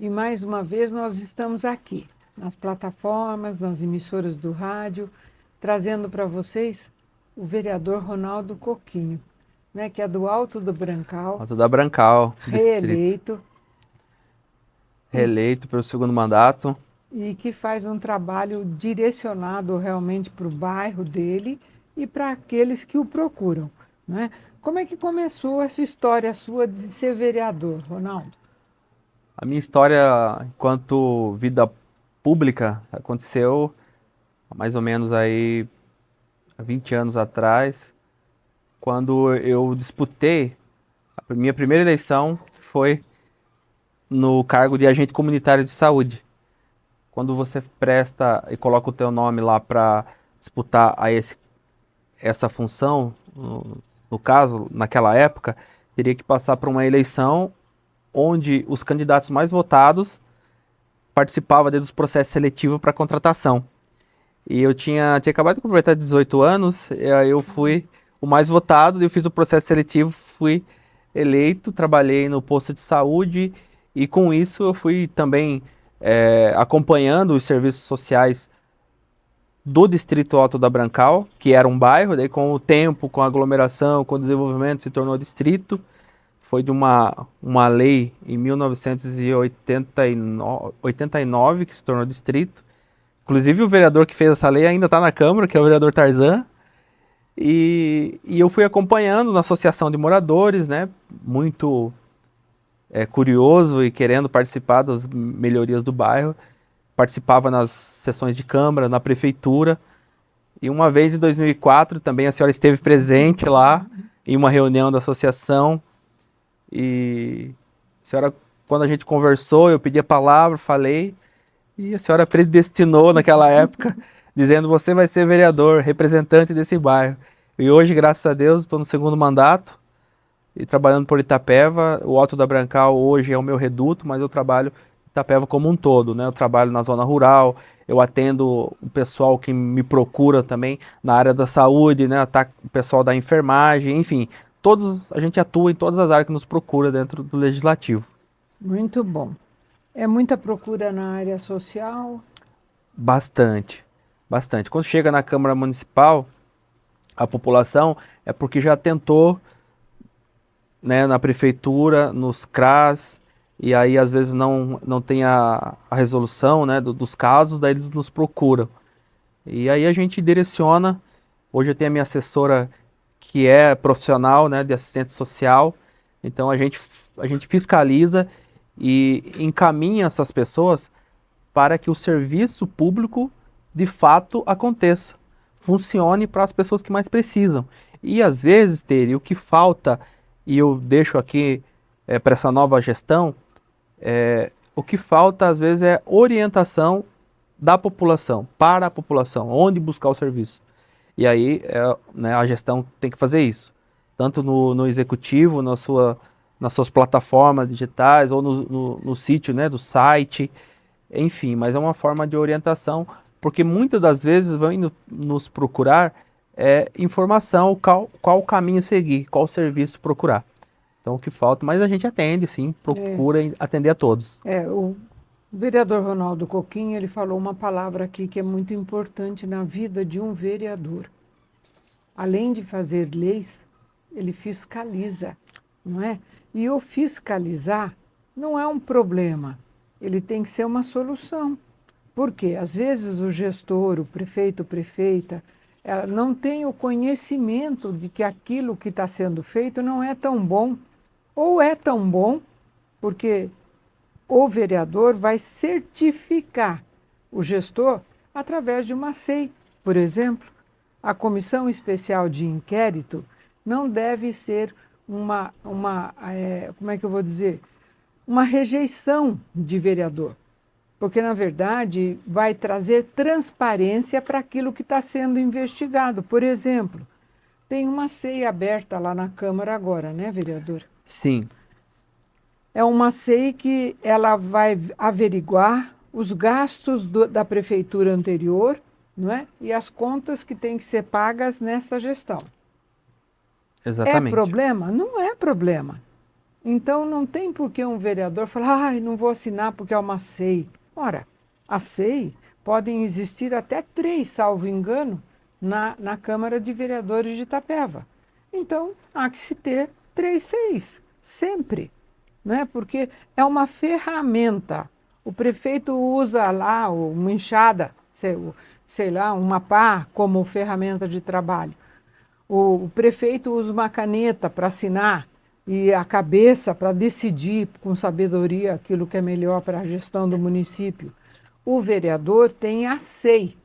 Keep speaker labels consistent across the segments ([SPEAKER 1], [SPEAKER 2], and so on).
[SPEAKER 1] E mais uma vez nós estamos aqui, nas plataformas, nas emissoras do rádio, trazendo para vocês o vereador Ronaldo Coquinho, né, que é do Alto do Brancal,
[SPEAKER 2] Alto da Brancal, distrito.
[SPEAKER 1] reeleito, e,
[SPEAKER 2] Reeleito pelo segundo mandato.
[SPEAKER 1] e que faz um trabalho direcionado realmente para o bairro dele e para aqueles que o procuram, né? Como é que começou essa história sua de ser vereador, Ronaldo?
[SPEAKER 2] A minha história enquanto vida pública aconteceu há mais ou menos aí há 20 anos atrás, quando eu disputei a minha primeira eleição foi no cargo de agente comunitário de saúde. Quando você presta e coloca o teu nome lá para disputar essa função, no caso, naquela época, teria que passar por uma eleição onde os candidatos mais votados participavam dos processos seletivos para contratação. E eu tinha acabado de completar 18 anos, e aí eu fui o mais votado, eu fiz o processo seletivo, fui eleito, trabalhei no posto de saúde e com isso eu fui também acompanhando os serviços sociais do Distrito Alto da Brancal, que era um bairro, daí com o tempo, com a aglomeração, com o desenvolvimento se tornou distrito. Foi de uma lei em 1989 que se tornou distrito. Inclusive o vereador que fez essa lei ainda está na Câmara, que é o vereador Tarzan. E eu fui acompanhando na associação de moradores, né? Muito curioso e querendo participar das melhorias do bairro. Participava nas sessões de Câmara, na Prefeitura. E uma vez em 2004 também a senhora esteve presente lá em uma reunião da associação. E a senhora, quando a gente conversou, eu pedi a palavra, falei. E a senhora predestinou naquela época, dizendo: você vai ser vereador, representante desse bairro. E hoje, graças a Deus, estou no segundo mandato e trabalhando por Itapeva. O Alto da Brancal hoje é o meu reduto, mas eu trabalho Itapeva como um todo, né? Eu trabalho na zona rural, eu atendo o pessoal que me procura também na área da saúde, né? O pessoal da enfermagem, enfim, a gente atua em todas as áreas que nos procura dentro do legislativo.
[SPEAKER 1] Muito bom. É muita procura na área social?
[SPEAKER 2] Bastante, bastante. Quando chega na Câmara Municipal, a população é porque já tentou, né, na prefeitura, nos CRAS, e aí às vezes não tem a resolução, né, dos casos, daí eles nos procuram. E aí a gente direciona. Hoje eu tenho a minha assessora que é profissional, né, de assistente social, então a gente fiscaliza e encaminha essas pessoas para que o serviço público de fato aconteça, funcione para as pessoas que mais precisam. E às vezes, Tere, o que falta, e eu deixo aqui para essa nova gestão, o que falta às vezes é orientação da população, para a população, onde buscar o serviço. E aí né, a gestão tem que fazer isso, tanto no executivo, nas suas plataformas digitais, ou no sítio, né, do site, enfim, mas é uma forma de orientação, porque muitas das vezes vão nos procurar informação, qual o caminho seguir, qual serviço procurar. Então o que falta, mas a gente atende, sim,
[SPEAKER 1] É,
[SPEAKER 2] procura atender a todos.
[SPEAKER 1] o vereador Ronaldo Coquinho, ele falou uma palavra aqui que é muito importante na vida de um vereador. Além de fazer leis, ele fiscaliza, não é? E o fiscalizar não é um problema, ele tem que ser uma solução. Porque às vezes o gestor, o prefeito, prefeita, ela não tem o conhecimento de que aquilo que está sendo feito não é tão bom, ou é tão bom, porque o vereador vai certificar o gestor através de uma SEI, por exemplo. A comissão especial de inquérito não deve ser como é que eu vou dizer, uma rejeição de vereador, porque, na verdade, vai trazer transparência para aquilo que está sendo investigado. Por exemplo, tem uma SEI aberta lá na Câmara agora, né, vereador?
[SPEAKER 2] Sim,
[SPEAKER 1] É uma SEI que ela vai averiguar os gastos da prefeitura anterior, não é? E as contas que têm que ser pagas nesta gestão. É
[SPEAKER 2] exatamente.
[SPEAKER 1] problema? Não é problema. Então não tem por que um vereador falar, ai, não vou assinar porque é uma SEI. Ora, a SEI podem existir até 3, salvo engano, na Câmara de Vereadores de Itapeva. Então, há que se ter 3 SEIs, sempre, não é? Porque é uma ferramenta. O prefeito usa lá uma enxada, sei lá, uma pá como ferramenta de trabalho. O prefeito usa uma caneta para assinar e a cabeça para decidir com sabedoria aquilo que é melhor para a gestão do município. O vereador tem a SEI.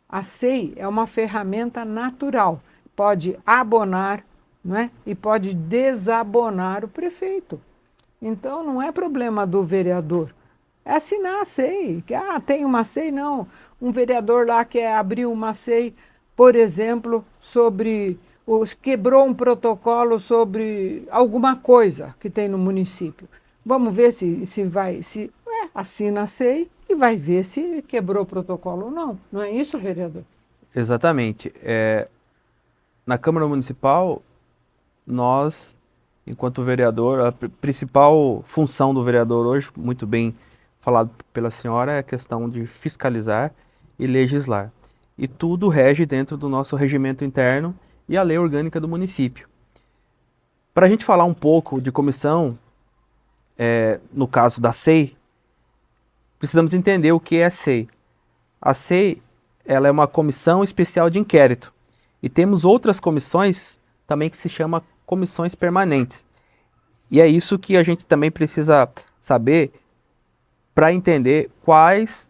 [SPEAKER 1] A SEI é uma ferramenta natural. Pode abonar, não é? E pode desabonar o prefeito. Então não é problema do vereador. É assinar a SEI. Tem uma SEI? Não. Um vereador lá quer abrir uma SEI, por exemplo, quebrou um protocolo sobre alguma coisa que tem no município. Vamos ver assina a SEI e vai ver se quebrou o protocolo ou não. Não é isso, vereador?
[SPEAKER 2] Exatamente. Na Câmara Municipal, nós, enquanto vereador, a principal função do vereador hoje, muito bem falado pela senhora, é a questão de fiscalizar e legislar. E tudo rege dentro do nosso regimento interno e a lei orgânica do município. Para a gente falar um pouco de comissão, no caso da SEI, precisamos entender o que é a SEI. A SEI, ela é uma comissão especial de inquérito. E temos outras comissões também que se chamam comissões permanentes. E é isso que a gente também precisa saber para entender quais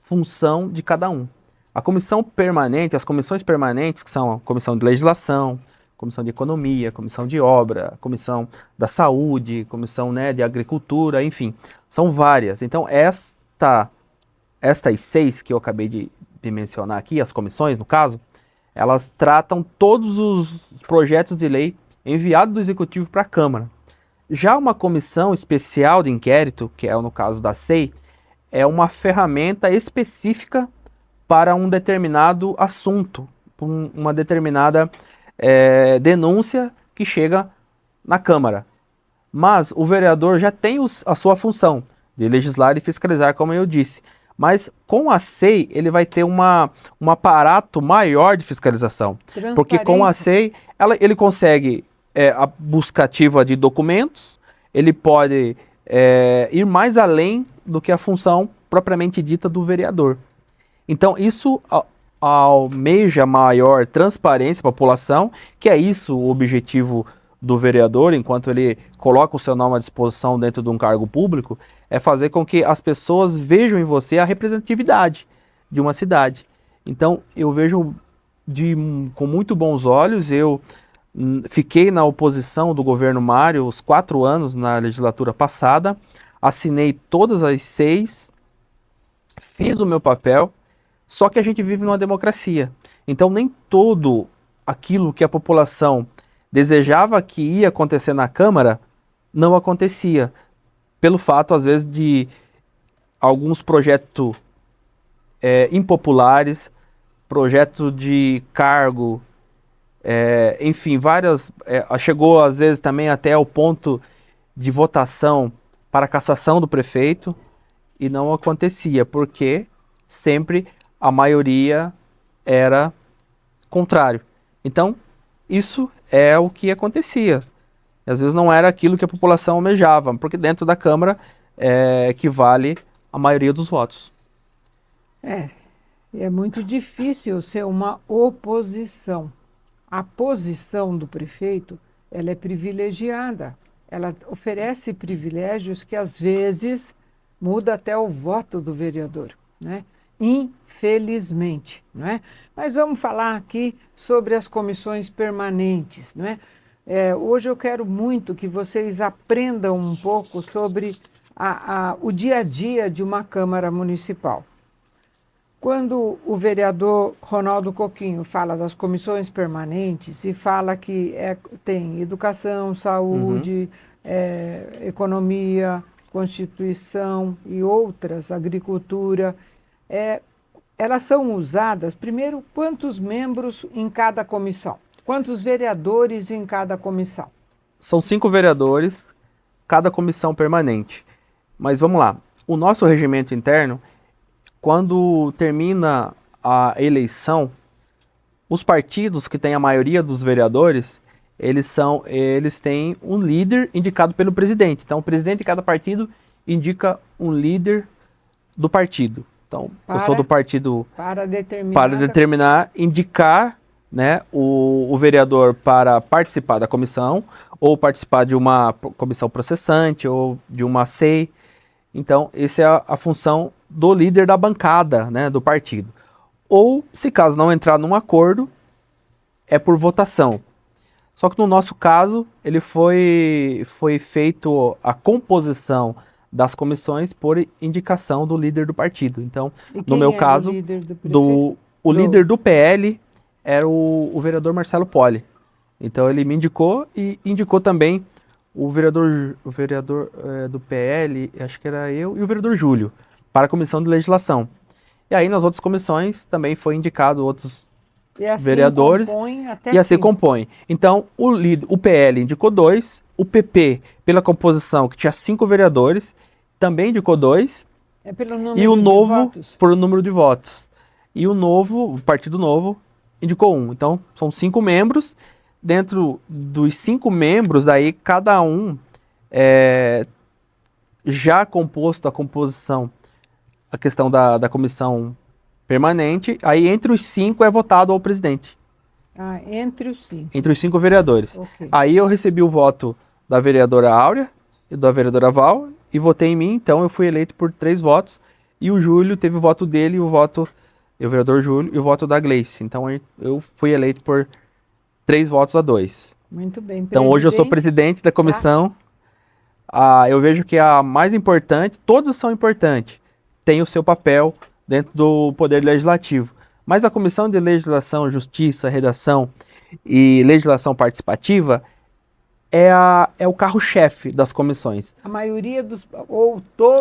[SPEAKER 2] função de cada um. A comissão permanente, as comissões permanentes, que são a comissão de legislação, comissão de economia, comissão de obra, comissão da saúde, comissão, né, de agricultura, enfim, são várias. Então, estas 6 que eu acabei de mencionar aqui, as comissões, no caso, elas tratam todos os projetos de lei enviados do Executivo para a Câmara. Já uma comissão especial de inquérito, que é no caso da SEI, é uma ferramenta específica para um determinado assunto, uma determinada denúncia que chega na Câmara. Mas o vereador já tem a sua função de legislar e fiscalizar, como eu disse. Mas com a SEI, ele vai ter um aparato maior de fiscalização. Porque com a SEI, ele consegue a busca ativa de documentos, ele pode ir mais além do que a função propriamente dita do vereador. Então, isso almeja maior transparência para a população, que é isso o objetivo do vereador, enquanto ele coloca o seu nome à disposição dentro de um cargo público, é fazer com que as pessoas vejam em você a representatividade de uma cidade. Então, eu vejo com muito bons olhos. Eu fiquei na oposição do governo Mário os 4 anos na legislatura passada, assinei todas as 6, fiz o meu papel, só que a gente vive numa democracia. Então nem todo aquilo que a população desejava que ia acontecer na Câmara, não acontecia. Pelo fato, às vezes, de alguns projetos impopulares, projeto de cargo, enfim, várias. Chegou, às vezes, também até ao ponto de votação para a cassação do prefeito, e não acontecia, porque sempre a maioria era contrário. Então, isso é o que acontecia. Às vezes não era aquilo que a população almejava, porque dentro da Câmara equivale a maioria dos votos.
[SPEAKER 1] É muito difícil ser uma oposição. A posição do prefeito, ela é privilegiada. Ela oferece privilégios que, às vezes, muda até o voto do vereador, né? Infelizmente, não é? Mas vamos falar aqui sobre as comissões permanentes, não é? Hoje eu quero muito que vocês aprendam um pouco sobre o dia a dia de uma Câmara Municipal. Quando o vereador Ronaldo Coquinho fala das comissões permanentes e fala que tem educação, saúde, economia, Constituição e outras, agricultura, elas são usadas, primeiro, quantos membros em cada comissão? Quantos vereadores em cada comissão?
[SPEAKER 2] São 5 vereadores cada comissão permanente. Mas vamos lá. O nosso regimento interno, quando termina a eleição, os partidos que têm a maioria dos vereadores, eles têm um líder indicado pelo presidente. Então, o presidente de cada partido indica um líder do partido. Então, eu sou do partido
[SPEAKER 1] para
[SPEAKER 2] determinar, indicar, né, o vereador para participar da comissão, ou participar de uma comissão processante, ou de uma SEI. Então, essa é a função do líder da bancada, né, do partido. Ou, se caso não entrar num acordo, é por votação. Só que no nosso caso, ele foi feito a composição das comissões por indicação do líder do partido. Então, no meu caso, o líder do PL era o vereador Marcelo Poli. Então, ele me indicou e indicou também o vereador do PL, acho que era eu, e o vereador Júlio, para a comissão de legislação. E aí, nas outras comissões, também foi indicado outros vereadores, e assim compõe. Então, o PL indicou 2, o PP, pela composição, que tinha 5 vereadores, também indicou 2, e o Novo, por número de votos. E o Partido Novo, indicou 1. Então, são 5 membros. Dentro dos 5 membros, daí, cada um já composto a composição, a questão da comissão permanente, aí entre os 5 é votado ao presidente.
[SPEAKER 1] Ah, entre os 5.
[SPEAKER 2] Entre os 5 vereadores.
[SPEAKER 1] Okay.
[SPEAKER 2] Aí eu recebi o voto da vereadora Áurea e da vereadora Val e votei em mim, então eu fui eleito por 3 votos e o Júlio teve o voto dele, o vereador Júlio e o voto da Gleice. Então eu fui eleito por 3 votos a 2.
[SPEAKER 1] Muito bem.
[SPEAKER 2] Então hoje eu sou presidente da comissão. Eu vejo que a mais importante, todas são importantes, tem o seu papel dentro do Poder Legislativo. Mas a Comissão de Legislação, Justiça, Redação e Legislação Participativa é o carro-chefe das comissões.
[SPEAKER 1] A maioria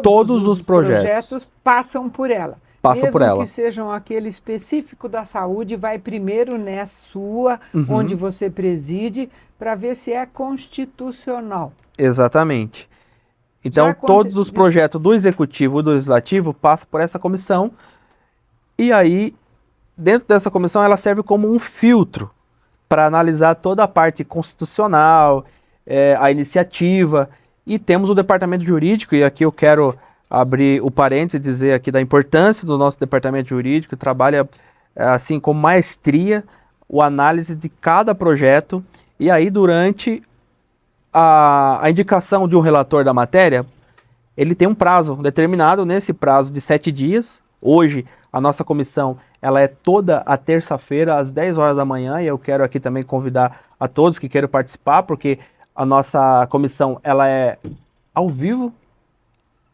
[SPEAKER 1] todos os projetos passam por ela.
[SPEAKER 2] Passam por ela.
[SPEAKER 1] Mesmo que sejam aquele específico da saúde, vai primeiro nessa sua, onde você preside, para ver se é constitucional.
[SPEAKER 2] Exatamente. Então, todos os projetos do Executivo e do Legislativo passam por essa comissão. E aí, dentro dessa comissão, ela serve como um filtro para analisar toda a parte constitucional, a iniciativa. E temos o departamento jurídico, e aqui eu quero abrir o parênteses e dizer aqui da importância do nosso departamento jurídico, que trabalha assim com maestria a análise de cada projeto. E aí, durante a indicação de um relator da matéria, ele tem um prazo determinado, nesse prazo de 7 dias. Hoje, a nossa comissão ela é toda a terça-feira, às 10 horas da manhã, e eu quero aqui também convidar a todos que queiram participar, porque a nossa comissão ela é ao vivo,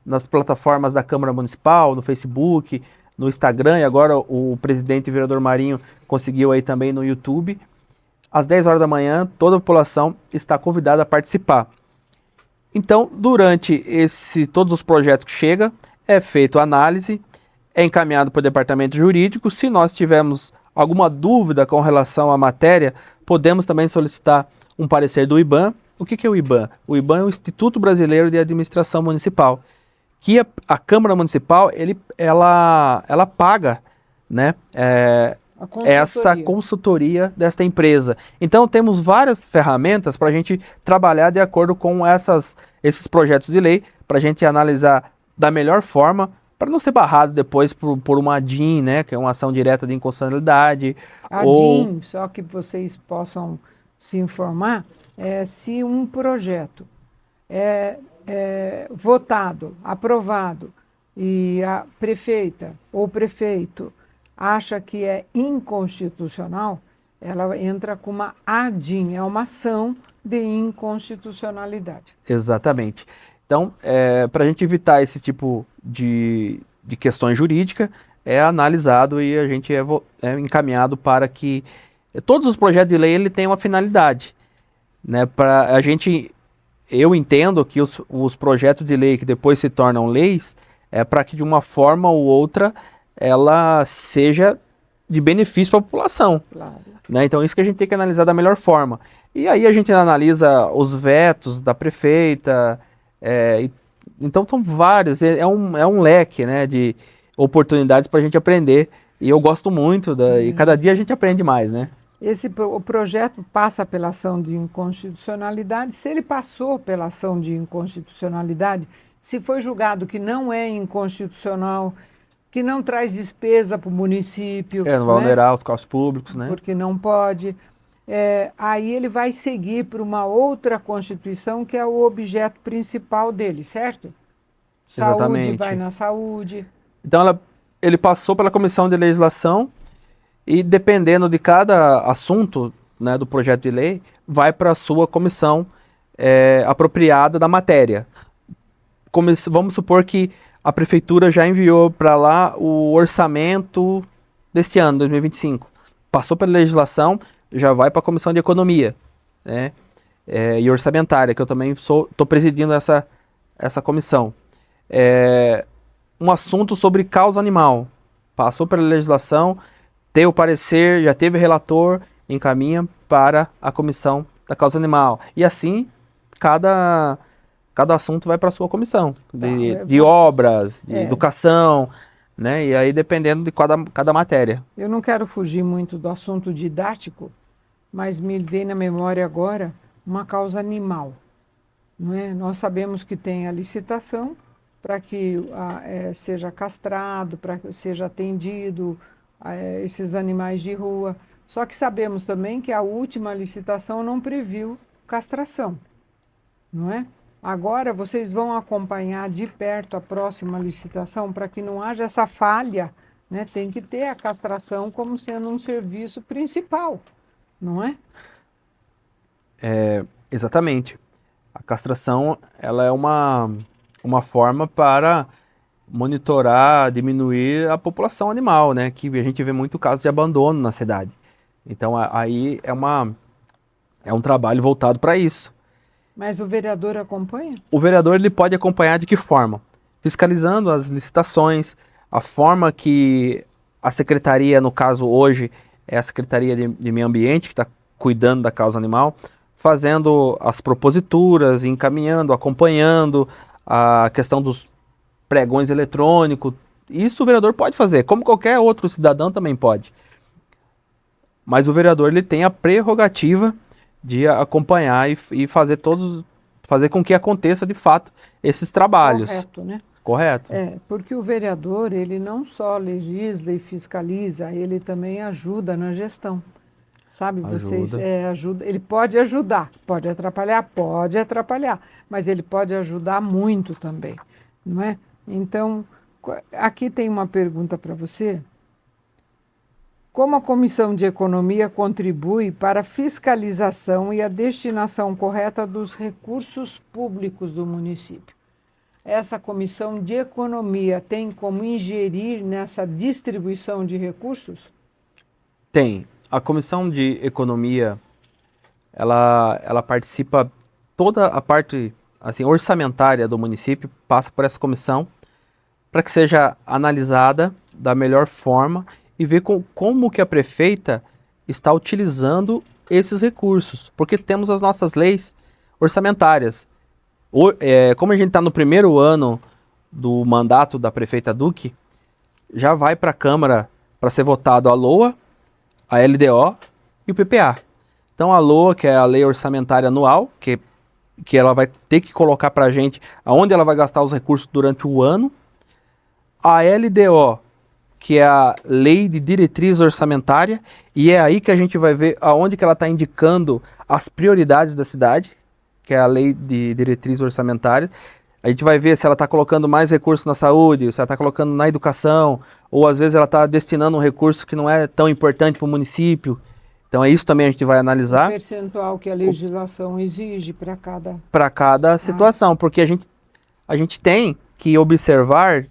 [SPEAKER 2] nas plataformas da Câmara Municipal, no Facebook, no Instagram, e agora o presidente e vereador Marinho conseguiu aí também no YouTube. Às 10 horas da manhã, toda a população está convidada a participar. Então, durante todos os projetos que chegam, é feita a análise, é encaminhado para o departamento jurídico. Se nós tivermos alguma dúvida com relação à matéria, podemos também solicitar um parecer do IBAM. O que é o IBAM? O IBAM é o Instituto Brasileiro de Administração Municipal, que a Câmara Municipal ela paga, né, essa consultoria desta empresa. Então temos várias ferramentas para a gente trabalhar de acordo com esses projetos de lei, para a gente analisar da melhor forma, para não ser barrado depois por uma ADIM, né, que é uma ação direta de inconstitucionalidade.
[SPEAKER 1] ADIM, só que vocês possam se informar, se um projeto é votado, aprovado, e a prefeita ou prefeito acha que é inconstitucional, ela entra com uma ADIM, é uma ação de inconstitucionalidade.
[SPEAKER 2] Exatamente. Então, para a gente evitar esse tipo de questões jurídicas, é analisado e a gente é encaminhado para que todos os projetos de lei ele tem uma finalidade, né? Para a gente, eu entendo que os projetos de lei que depois se tornam leis é para que de uma forma ou outra ela seja de benefício para a população.
[SPEAKER 1] Claro.
[SPEAKER 2] Né? Então isso que a gente tem que analisar da melhor forma. E aí a gente analisa os vetos da prefeita, Então são vários, é um leque, né, de oportunidades para a gente aprender. E eu gosto muito, e cada dia a gente aprende mais, né?
[SPEAKER 1] O projeto passa pela ação de inconstitucionalidade. Se ele passou pela ação de inconstitucionalidade, se foi julgado que não é inconstitucional, que não traz despesa para o município,
[SPEAKER 2] Não vai onerar os cofres públicos, né?
[SPEAKER 1] porque não pode, aí ele vai seguir para uma outra Constituição que é o objeto principal dele, certo? Saúde,
[SPEAKER 2] Exatamente.
[SPEAKER 1] vai na saúde.
[SPEAKER 2] Então ele passou pela Comissão de Legislação e dependendo de cada assunto, né, do projeto de lei, vai para a sua comissão apropriada da matéria. Vamos supor que a prefeitura já enviou para lá o orçamento deste ano, 2025. Passou pela legislação, já vai para a Comissão de Economia, né, e Orçamentária, que eu também estou presidindo essa comissão. Um assunto sobre causa animal. Passou pela legislação, teve o parecer, já teve relator, encaminha para a comissão da causa animal. E assim, cada assunto vai para a sua comissão, de obras, de educação, né? E aí dependendo de cada matéria.
[SPEAKER 1] Eu não quero fugir muito do assunto didático, mas me vem na memória agora uma causa animal. Não é? Nós sabemos que tem a licitação para que seja castrado, para que seja atendido esses animais de rua. Só que sabemos também que a última licitação não previu castração, não é? Agora vocês vão acompanhar de perto a próxima licitação para que não haja essa falha, né? Tem que ter a castração como sendo um serviço principal, não é?
[SPEAKER 2] Exatamente. A castração, ela é uma forma para monitorar, diminuir a população animal, né? Que a gente vê muito caso de abandono na cidade. Então aí é um trabalho voltado para isso.
[SPEAKER 1] Mas o vereador acompanha?
[SPEAKER 2] O vereador ele pode acompanhar de que forma? Fiscalizando as licitações, a forma que a secretaria, no caso hoje, é a Secretaria de Meio Ambiente, que está cuidando da causa animal, fazendo as proposituras, encaminhando, acompanhando a questão dos pregões eletrônicos. Isso o vereador pode fazer, como qualquer outro cidadão também pode. Mas o vereador ele tem a prerrogativa de acompanhar e fazer com que aconteça de fato esses trabalhos.
[SPEAKER 1] Correto, né?
[SPEAKER 2] Correto.
[SPEAKER 1] Porque o vereador, ele não só legisla e fiscaliza, ele também ajuda na gestão. Sabe, vocês ele pode ajudar, pode atrapalhar, mas ele pode ajudar muito também, não é? Então, aqui tem uma pergunta para você. Como a Comissão de Economia contribui para a fiscalização e a destinação correta dos recursos públicos do município? Essa Comissão de Economia tem como ingerir nessa distribuição de recursos?
[SPEAKER 2] Tem. A Comissão de Economia, ela participa, toda a parte assim, orçamentária do município passa por essa comissão para que seja analisada da melhor forma e ver como que a prefeita está utilizando esses recursos. Porque temos as nossas leis orçamentárias. Como a gente está no primeiro ano do mandato da prefeita Duque, já vai para a Câmara para ser votado a LOA, a LDO e o PPA. Então a LOA, que é a Lei Orçamentária Anual, que ela vai ter que colocar para a gente aonde ela vai gastar os recursos durante o ano. A LDO, que é a Lei de Diretriz Orçamentária, e é aí que a gente vai ver aonde que ela está indicando as prioridades da cidade, que é a Lei de Diretriz Orçamentária. A gente vai ver se ela está colocando mais recursos na saúde, se ela está colocando na educação, ou às vezes ela está destinando um recurso que não é tão importante para o município. Então é isso também a gente vai analisar.
[SPEAKER 1] O percentual que a legislação exige para cada...
[SPEAKER 2] Para cada situação, porque a gente tem que observar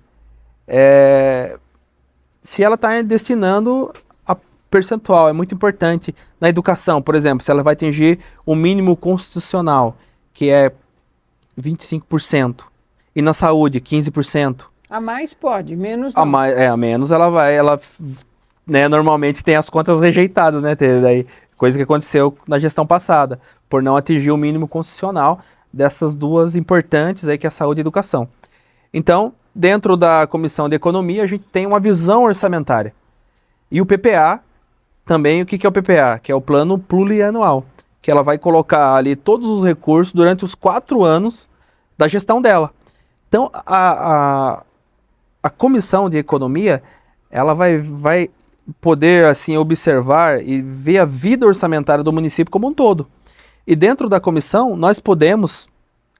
[SPEAKER 2] se ela está destinando a percentual. É muito importante na educação, por exemplo, se ela vai atingir o mínimo constitucional, que é 25%. E na saúde, 15%.
[SPEAKER 1] A mais pode, menos não.
[SPEAKER 2] A menos ela né, normalmente tem as contas rejeitadas, né? Daí, coisa que aconteceu na gestão passada, por não atingir o mínimo constitucional dessas duas importantes aí, que é a saúde e a educação. Então, dentro da Comissão de Economia, a gente tem uma visão orçamentária. E o PPA, também, o que é o PPA? Que é o Plano Plurianual, que ela vai colocar ali todos os recursos durante os 4 anos da gestão dela. Então, a Comissão de Economia, ela vai poder, assim, observar e ver a vida orçamentária do município como um todo. E dentro da comissão, nós podemos,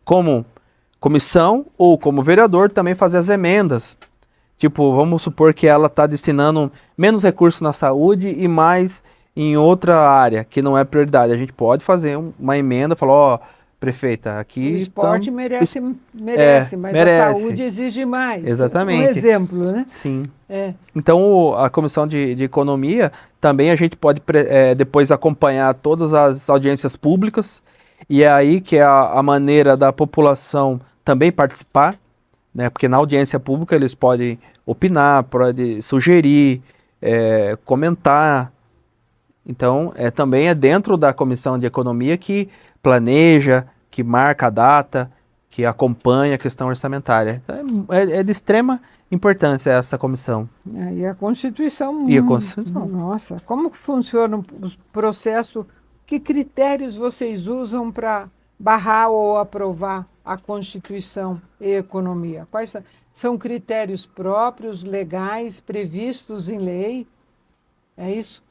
[SPEAKER 2] como comissão ou como vereador, também fazer as emendas. Tipo, vamos supor que ela está destinando menos recursos na saúde e mais em outra área, que não é prioridade. A gente pode fazer uma emenda, falar, ó, prefeita, aqui...
[SPEAKER 1] O esporte merece, mas
[SPEAKER 2] merece.
[SPEAKER 1] a saúde exige mais.
[SPEAKER 2] Exatamente.
[SPEAKER 1] Um exemplo, né?
[SPEAKER 2] Sim. Então, a Comissão de Economia, também a gente pode depois acompanhar todas as audiências públicas, e é aí que é a maneira da população também participar, né? Porque na audiência pública eles podem opinar, podem sugerir, comentar. Então, também é dentro da Comissão de Economia que planeja, que marca a data, que acompanha a questão orçamentária. Então, é de extrema importância essa comissão.
[SPEAKER 1] E a Constituição.
[SPEAKER 2] E a Constituição.
[SPEAKER 1] Nossa, como que funciona o processo? Que critérios vocês usam para barrar ou aprovar a Constituição e a economia? Quais são critérios próprios, legais, previstos em lei? É isso?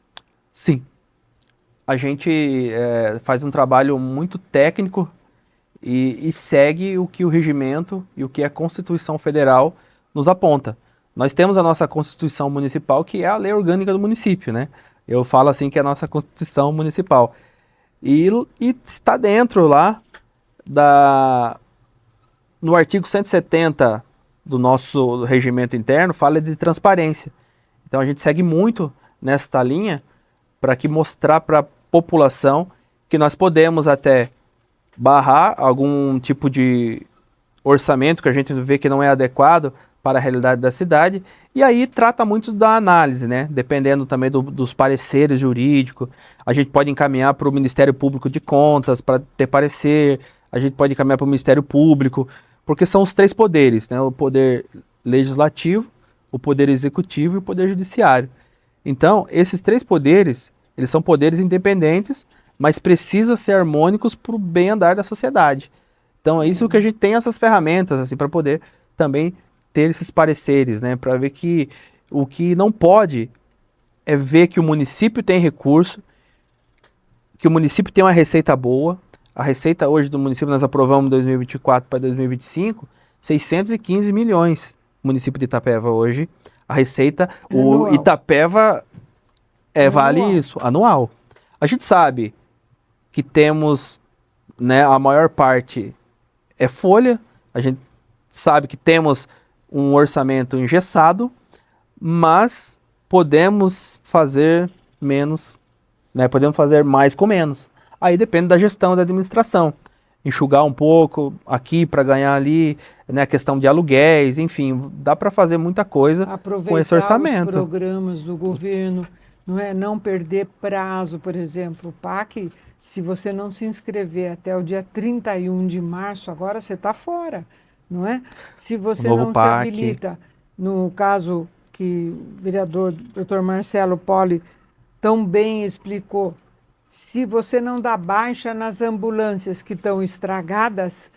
[SPEAKER 2] Sim. A gente faz um trabalho muito técnico e segue o que o regimento e o que a Constituição Federal nos aponta. Nós temos a nossa Constituição Municipal, que é a lei orgânica do município, né? Eu falo assim que é a nossa Constituição Municipal. E está dentro lá no artigo 170 do nosso regimento interno, fala de transparência. Então a gente segue muito nesta linha para mostrar para a população que nós podemos até barrar algum tipo de orçamento que a gente vê que não é adequado para a realidade da cidade, e aí trata muito da análise, né? Dependendo também dos pareceres jurídicos, a gente pode encaminhar para o Ministério Público de Contas para ter parecer, a gente pode encaminhar para o Ministério Público, porque são os 3 poderes, né? O poder legislativo, o poder executivo e o poder judiciário. Então, esses 3 poderes, eles são poderes independentes, mas precisam ser harmônicos para o bem andar da sociedade. Então, é isso que a gente tem essas ferramentas assim, para poder também ter esses pareceres, né? Para ver que o que não pode é ver que o município tem recurso, que o município tem uma receita boa. A receita hoje do município, nós aprovamos 2024 para 2025, 615 milhões. O município de Itapeva hoje, a receita, o Itapeva vale isso, anual. A gente sabe que temos, né, a maior parte é folha, a gente sabe que temos um orçamento engessado, mas podemos fazer menos, né? Podemos fazer mais com menos. Aí depende da gestão da administração. Enxugar um pouco aqui para ganhar ali, né? A questão de aluguéis, enfim, dá para fazer muita coisa com esse orçamento.
[SPEAKER 1] Aproveitar os programas do governo, não perder prazo, por exemplo, o PAC, se você não se inscrever até o dia 31 de março, agora você está fora. Não é? Se você não se habilita, no caso que o vereador Dr. Marcelo Poli tão bem explicou, se você não dá baixa nas ambulâncias que estão estragadas,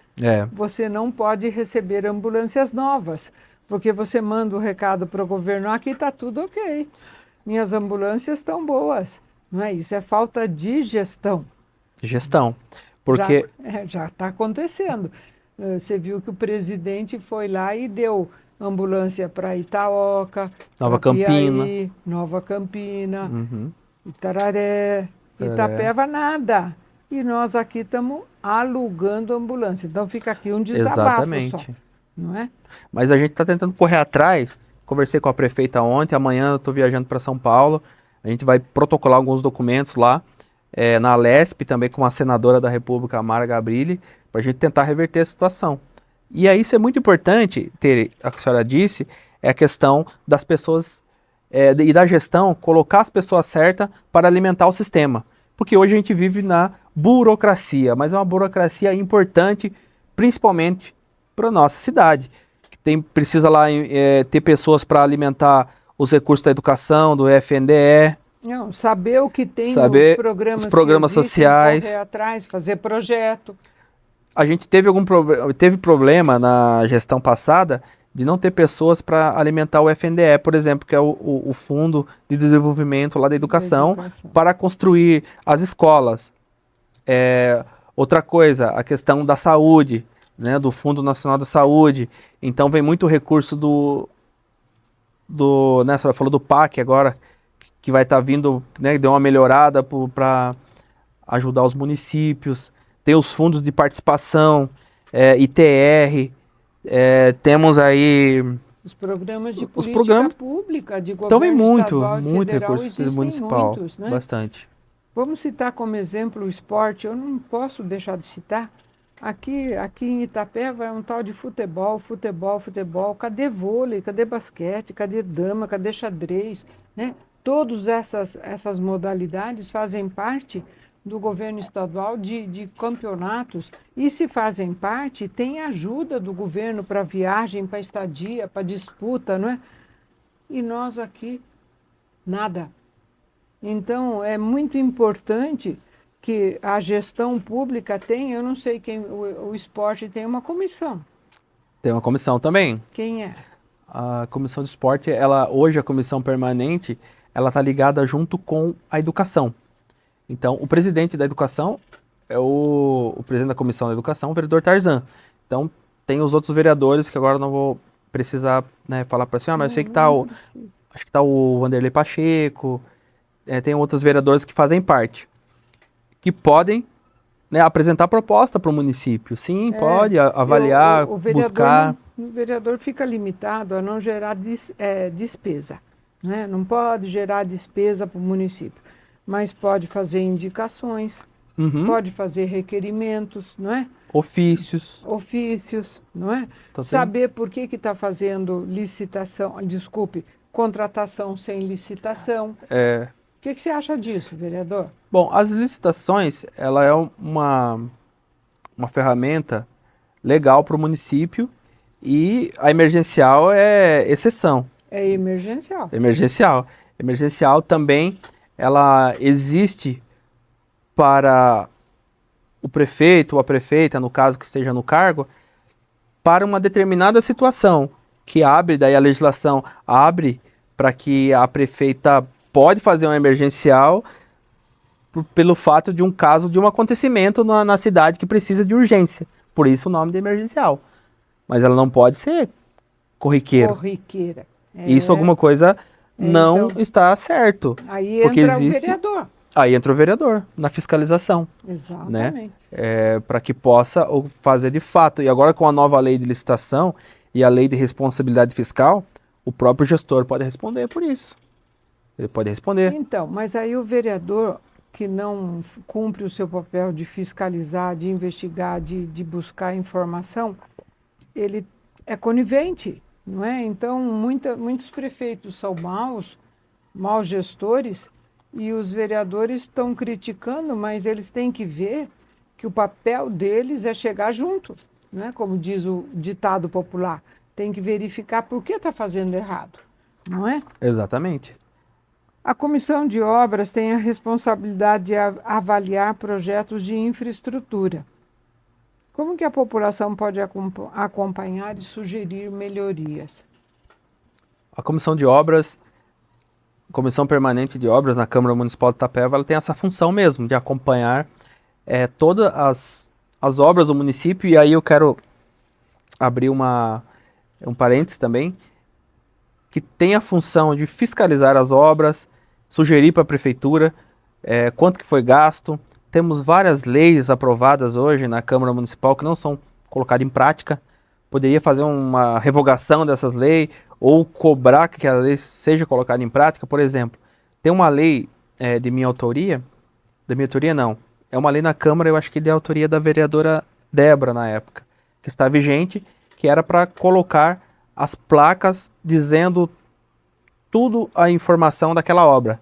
[SPEAKER 1] você não pode receber ambulâncias novas, porque você manda o recado para o governo, aqui está tudo ok, minhas ambulâncias estão boas. Não é isso? É falta de gestão.
[SPEAKER 2] Gestão. Porque
[SPEAKER 1] já está acontecendo. Você viu que o presidente foi lá e deu ambulância para Itaoca,
[SPEAKER 2] Nova Campina,
[SPEAKER 1] Nova Campina, Itararé, Itapeva, nada. E nós aqui estamos alugando ambulância. Então fica aqui um desabafo só, não é?
[SPEAKER 2] Mas a gente está tentando correr atrás. Conversei com a prefeita ontem, amanhã eu estou viajando para São Paulo. A gente vai protocolar alguns documentos lá, na Alesp, também com a senadora da República, Mara Gabrilli, para a gente tentar reverter a situação. E aí isso é muito importante, Tere, a que a senhora disse, é a questão das pessoas e da gestão, colocar as pessoas certas para alimentar o sistema. porque hoje a gente vive na burocracia, mas é uma burocracia importante, principalmente para a nossa cidade. Precisa lá ter pessoas para alimentar os recursos da educação, do FNDE.
[SPEAKER 1] Não, saber o que tem
[SPEAKER 2] Saber
[SPEAKER 1] nos
[SPEAKER 2] os programas
[SPEAKER 1] que existem,
[SPEAKER 2] sociais.
[SPEAKER 1] correr atrás, fazer projeto.
[SPEAKER 2] A gente teve problema na gestão passada de não ter pessoas para alimentar o FNDE, por exemplo, que é o Fundo de Desenvolvimento lá da Educação, para construir as escolas. Outra coisa, a questão da saúde, né, do Fundo Nacional da Saúde. Então vem muito recurso né, você falou do PAC agora, que vai estar vindo, né, deu uma melhorada para ajudar os municípios. Tem os fundos de participação, ITR, temos aí
[SPEAKER 1] os programas de política
[SPEAKER 2] programas
[SPEAKER 1] pública, de
[SPEAKER 2] então vem
[SPEAKER 1] governo
[SPEAKER 2] muito
[SPEAKER 1] estadual e federal,
[SPEAKER 2] recurso municipal,
[SPEAKER 1] muitos, né?
[SPEAKER 2] bastante.
[SPEAKER 1] Vamos citar como exemplo o esporte, eu não posso deixar de citar. Aqui em Itapeva é um tal de futebol. Cadê vôlei, cadê basquete, cadê dama, cadê xadrez, né? Todas essas modalidades fazem parte do governo estadual de campeonatos, e se fazem parte, tem ajuda do governo para viagem, para estadia, para disputa, não é? E nós aqui, nada. Então, é muito importante que a gestão pública tenha, eu não sei quem, o esporte tem uma comissão.
[SPEAKER 2] Tem uma comissão também.
[SPEAKER 1] Quem é?
[SPEAKER 2] A comissão de esporte, hoje a comissão permanente, ela está ligada junto com a educação. Então, o presidente da educação é o presidente da comissão da educação, o vereador Tarzan. Então, tem os outros vereadores que agora não vou precisar, né, falar para a senhora, mas eu sei que acho que está o Vanderlei Pacheco, tem outros vereadores que fazem parte, que podem, né, apresentar proposta para o município. Sim, pode avaliar, buscar.
[SPEAKER 1] O vereador fica limitado a não gerar despesa, né? Não pode gerar despesa para o município, mas pode fazer indicações, pode fazer requerimentos, não é?
[SPEAKER 2] Ofícios,
[SPEAKER 1] não é? Saber por que está fazendo contratação sem licitação. O que você acha disso, vereador?
[SPEAKER 2] Bom, as licitações, ela é uma ferramenta legal para o município, e a emergencial é exceção.
[SPEAKER 1] É emergencial.
[SPEAKER 2] Emergencial também, ela existe para o prefeito ou a prefeita, no caso que esteja no cargo, para uma determinada situação, que daí a legislação abre para que a prefeita pode fazer um emergencial pelo fato de um caso, de um acontecimento na cidade que precisa de urgência. Por isso o nome de emergencial. Mas ela não pode ser corriqueira. Isso alguma coisa não está certo.
[SPEAKER 1] Aí entra o vereador.
[SPEAKER 2] Aí entra o vereador na fiscalização.
[SPEAKER 1] Exatamente.
[SPEAKER 2] Né? Para que possa fazer de fato. E agora com a nova lei de licitação e a lei de responsabilidade fiscal, o próprio gestor pode responder por isso. Ele pode responder.
[SPEAKER 1] Então, mas aí o vereador que não cumpre o seu papel de fiscalizar, de investigar, de buscar informação, ele é conivente, não é? Então, muitos prefeitos são maus gestores, e os vereadores estão criticando, mas eles têm que ver que o papel deles é chegar junto, né? Como diz o ditado popular, tem que verificar por que está fazendo errado, não é?
[SPEAKER 2] Exatamente.
[SPEAKER 1] A Comissão de Obras tem a responsabilidade de avaliar projetos de infraestrutura. Como que a população pode acompanhar e sugerir melhorias?
[SPEAKER 2] A Comissão de Obras, Comissão Permanente de Obras na Câmara Municipal de Itapeva, ela tem essa função mesmo, de acompanhar todas as obras do município. E aí eu quero abrir um parênteses também, que tem a função de fiscalizar as obras, sugerir para a prefeitura quanto que foi gasto. Temos várias leis aprovadas hoje na Câmara Municipal que não são colocadas em prática. Poderia fazer uma revogação dessas leis ou cobrar que a lei seja colocada em prática. Por exemplo, tem uma lei de minha autoria, não, é uma lei na Câmara, eu acho que de autoria da vereadora Débora na época, que está vigente, que era para colocar as placas dizendo tudo a informação daquela obra.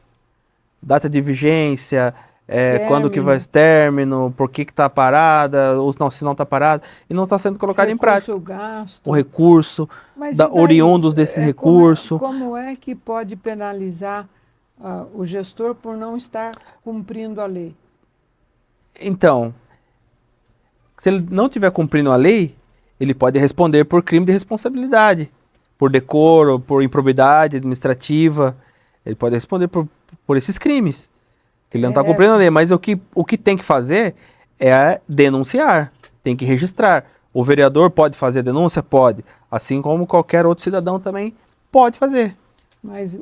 [SPEAKER 2] Data de vigência, quando que vai esse término, por que está parada, ou não, se não está parada, e não está sendo colocado em prática.
[SPEAKER 1] Gasto.
[SPEAKER 2] O recurso,
[SPEAKER 1] Mas e daí?
[SPEAKER 2] oriundos desse recurso.
[SPEAKER 1] Como é que pode penalizar o gestor por não estar cumprindo a lei?
[SPEAKER 2] Então, se ele não estiver cumprindo a lei, ele pode responder por crime de responsabilidade, por decoro, por improbidade administrativa. Ele pode responder por esses crimes, que ele não está cumprindo a lei. Mas o que tem que fazer é denunciar, tem que registrar. O vereador pode fazer denúncia? Pode. Assim como qualquer outro cidadão também pode fazer.
[SPEAKER 1] Mas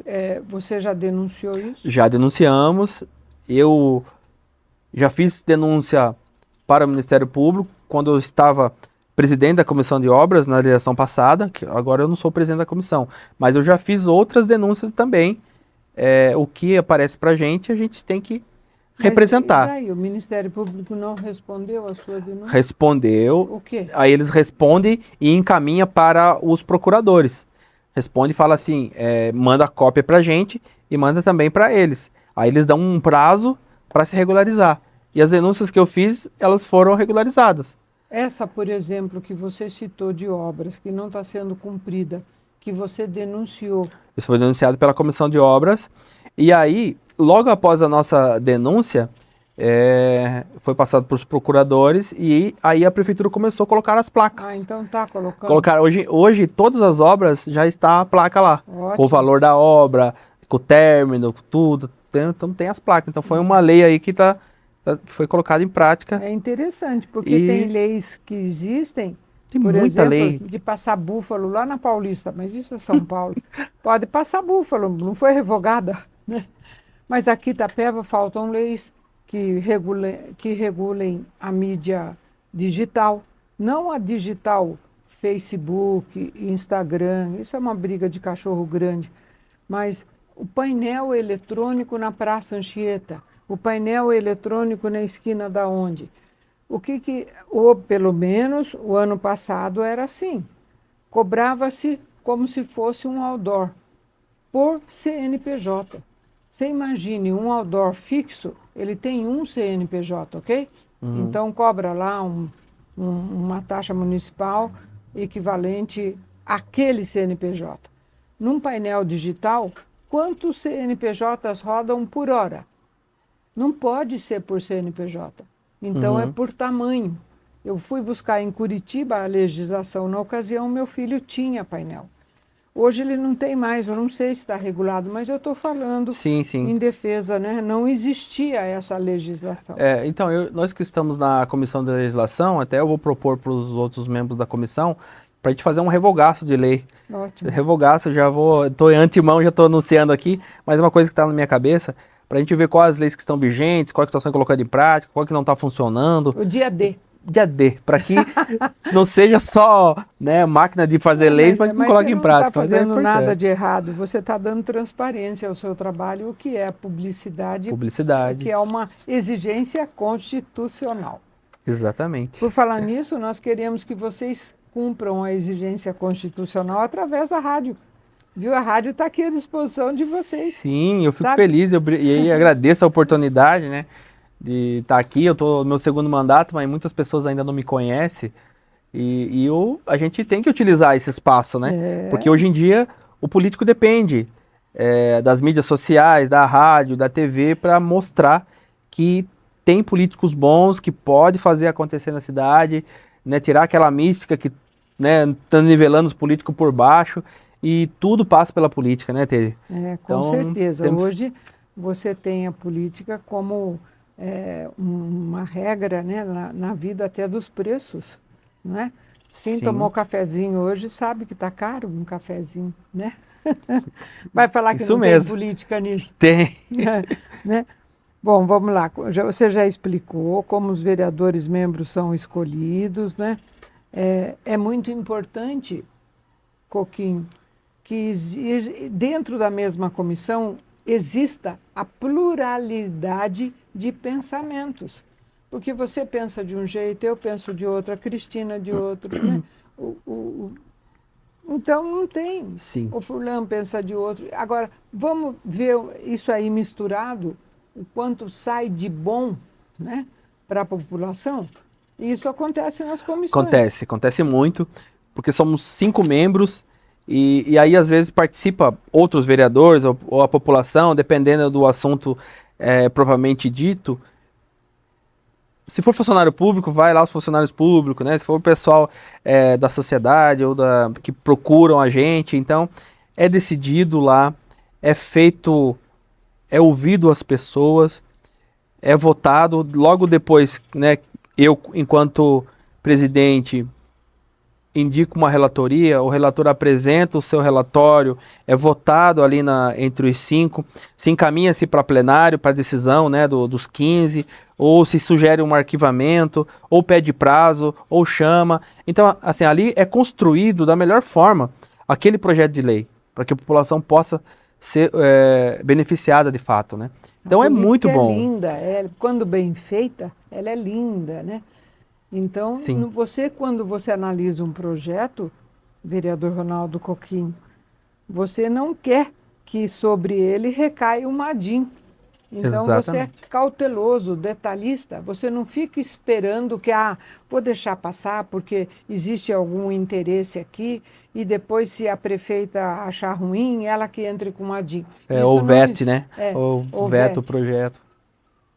[SPEAKER 1] você já denunciou isso?
[SPEAKER 2] Já denunciamos. Eu já fiz denúncia para o Ministério Público quando eu estava presidente da comissão de obras na eleição passada, que agora eu não sou presidente da comissão, mas eu já fiz outras denúncias também. O que aparece para a gente tem que representar.
[SPEAKER 1] Mas e daí? O Ministério Público não respondeu a sua denúncia?
[SPEAKER 2] Respondeu.
[SPEAKER 1] O quê?
[SPEAKER 2] Aí eles respondem e encaminha para os procuradores. Responde e fala assim, manda a cópia para a gente e manda também para eles. Aí eles dão um prazo para se regularizar. E as denúncias que eu fiz, elas foram regularizadas.
[SPEAKER 1] Essa, por exemplo, que você citou de obras que não está sendo cumprida, que você denunciou.
[SPEAKER 2] Isso foi denunciado pela comissão de obras. E aí, logo após a nossa denúncia, foi passado para os procuradores e aí a prefeitura começou a colocar as placas.
[SPEAKER 1] Ah, então está colocando.
[SPEAKER 2] Hoje todas as obras já está a placa lá.
[SPEAKER 1] Ótimo.
[SPEAKER 2] Com o valor da obra, com o término, tudo. Então tem as placas. Então foi uma lei aí que foi colocada em prática.
[SPEAKER 1] É interessante, porque tem leis que existem,
[SPEAKER 2] tem
[SPEAKER 1] por
[SPEAKER 2] muita
[SPEAKER 1] exemplo,
[SPEAKER 2] lei.
[SPEAKER 1] de passar búfalo lá na Paulista, mas isso é São Paulo. Pode passar búfalo, não foi revogada, né? Mas aqui em Itapeva faltam leis que regulem a mídia digital, não a digital Facebook, Instagram, isso é uma briga de cachorro grande, mas o painel eletrônico na Praça Anchieta, o painel eletrônico na esquina da onde? Ou pelo menos o ano passado era assim, cobrava-se como se fosse um outdoor por CNPJ. Você imagine, um outdoor fixo, ele tem um CNPJ, ok? Então cobra lá uma taxa municipal equivalente àquele CNPJ. Num painel digital, quantos CNPJs rodam por hora? Não pode ser por CNPJ. Então é por tamanho. Eu fui buscar em Curitiba a legislação. Na ocasião, meu filho tinha painel. Hoje ele não tem mais, eu não sei se está regulado, mas eu estou falando em defesa, né? Não existia essa legislação.
[SPEAKER 2] Então, nós que estamos na comissão de legislação, até eu vou propor para os outros membros da comissão, para a gente fazer um revogaço de lei.
[SPEAKER 1] Ótimo.
[SPEAKER 2] Revogaço, estou em antemão, já estou anunciando aqui, mas uma coisa que está na minha cabeça, para a gente ver quais as leis que estão vigentes, qual que estão sendo colocadas em prática, qual que não está funcionando.
[SPEAKER 1] O dia D.
[SPEAKER 2] Dia D, para que não seja só máquina de fazer leis, mas que não coloque em prática.
[SPEAKER 1] Você não está fazendo nada de errado, você está dando transparência ao seu trabalho, o que é publicidade, que é uma exigência constitucional.
[SPEAKER 2] Exatamente.
[SPEAKER 1] Por falar nisso, nós queremos que vocês cumpram a exigência constitucional através da rádio. Viu? A rádio está aqui à disposição de vocês.
[SPEAKER 2] Sim, eu fico feliz e agradeço a oportunidade, né, de estar aqui. Eu estou no meu segundo mandato, mas muitas pessoas ainda não me conhecem. E a gente tem que utilizar esse espaço, né? Porque hoje em dia o político depende das mídias sociais, da rádio, da TV, para mostrar que tem políticos bons, que pode fazer acontecer na cidade, né, tirar aquela mística que está nivelando os políticos por baixo. E tudo passa pela política, né, Tede?
[SPEAKER 1] Com certeza. Hoje você tem a política como uma regra, né, na vida até dos preços, não é? Quem tomou cafezinho hoje sabe que está caro um cafezinho, né? Vai falar que não tem política nisso?
[SPEAKER 2] Tem.
[SPEAKER 1] Né? Bom, vamos lá. Você já explicou como os vereadores membros são escolhidos, né? É muito importante, Coquinho, que dentro da mesma comissão exista a pluralidade de pensamentos. Porque você pensa de um jeito, eu penso de outro, a Cristina de outro, né? Então não tem.
[SPEAKER 2] Sim.
[SPEAKER 1] O fulano pensa de outro. Agora, vamos ver isso aí misturado o quanto sai de bom, né, para a população. E isso acontece nas comissões.
[SPEAKER 2] Acontece muito, porque somos 5 membros e aí às vezes participa outros vereadores ou a população, dependendo do assunto propriamente dito. Se for funcionário público, vai lá os funcionários públicos, né? Se for o pessoal da sociedade ou que procuram a gente, então é decidido lá, é feito, é ouvido as pessoas, é votado. Logo depois, né? Eu, enquanto presidente, indico uma relatoria, o relator apresenta o seu relatório, é votado ali entre os 5, se encaminha-se para plenário, para decisão, né, dos 15, ou se sugere um arquivamento, ou pede prazo, ou chama. Então, assim, ali é construído da melhor forma aquele projeto de lei, para que a população possa ser beneficiada de fato, né? Então é muito bom.
[SPEAKER 1] É linda, quando bem feita, ela é linda, né? Então,
[SPEAKER 2] Sim.
[SPEAKER 1] quando você analisa um projeto, vereador Ronaldo Coquinho, você não quer que sobre ele recaia uma ADIM. Então, você é cauteloso, detalhista, você não fica esperando que, vou deixar passar porque existe algum interesse aqui e depois, se a prefeita achar ruim, ela que entre com uma ADIM.
[SPEAKER 2] Ou vete, né? Ou veta o projeto.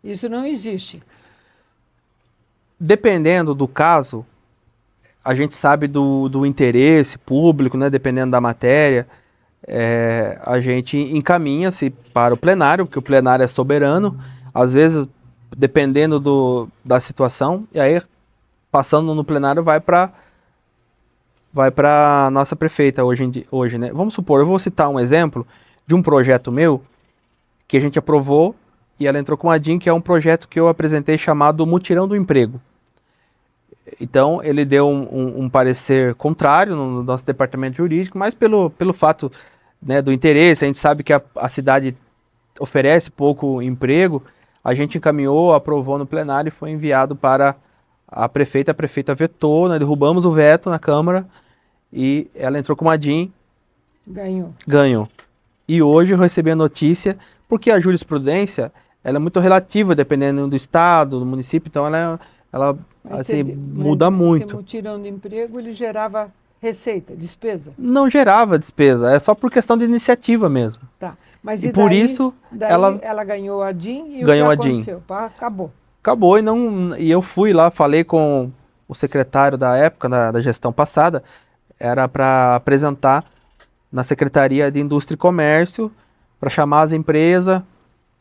[SPEAKER 1] Isso não existe.
[SPEAKER 2] Dependendo do caso, a gente sabe do interesse público, né? Dependendo da matéria, a gente encaminha-se para o plenário, porque o plenário é soberano. Às vezes, dependendo da situação, e aí, passando no plenário, vai para a nossa prefeita hoje, né? Vamos supor, eu vou citar um exemplo de um projeto meu que a gente aprovou e ela entrou com a DIN, que é um projeto que eu apresentei chamado Mutirão do Emprego. Então, ele deu um parecer contrário no nosso departamento jurídico, mas pelo fato, né, do interesse, a gente sabe que a cidade oferece pouco emprego, a gente encaminhou, aprovou no plenário e foi enviado para a prefeita vetou, né, derrubamos o veto na Câmara e ela entrou com uma DIN. Ganhou. E hoje eu recebi a notícia, porque a jurisprudência ela é muito relativa, dependendo do estado, do município, então ela assim, muda muito.
[SPEAKER 1] Esse mutirão de emprego, ele gerava receita, despesa?
[SPEAKER 2] Não gerava despesa, é só por questão de iniciativa mesmo.
[SPEAKER 1] Tá. Mas
[SPEAKER 2] e por isso
[SPEAKER 1] ela ganhou a DIN e
[SPEAKER 2] ganhou
[SPEAKER 1] o que aconteceu? Acabou.
[SPEAKER 2] Acabou e eu fui lá, falei com o secretário da época, da gestão passada, era para apresentar na Secretaria de Indústria e Comércio, para chamar as empresas,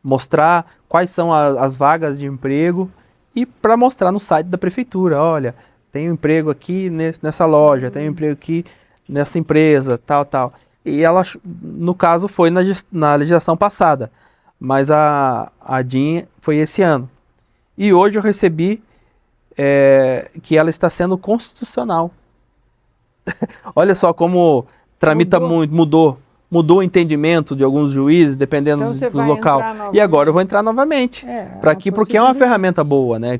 [SPEAKER 2] mostrar quais são as vagas de emprego e para mostrar no site da prefeitura, olha, tem um emprego aqui nessa loja, tem um emprego aqui nessa empresa, tal. E ela, no caso, foi na legislação passada, mas a DIN foi esse ano. E hoje eu recebi que ela está sendo constitucional. Olha só como tramita muito, mudou o entendimento de alguns juízes, dependendo do local. E agora eu vou entrar novamente. Porque é uma ferramenta boa, né?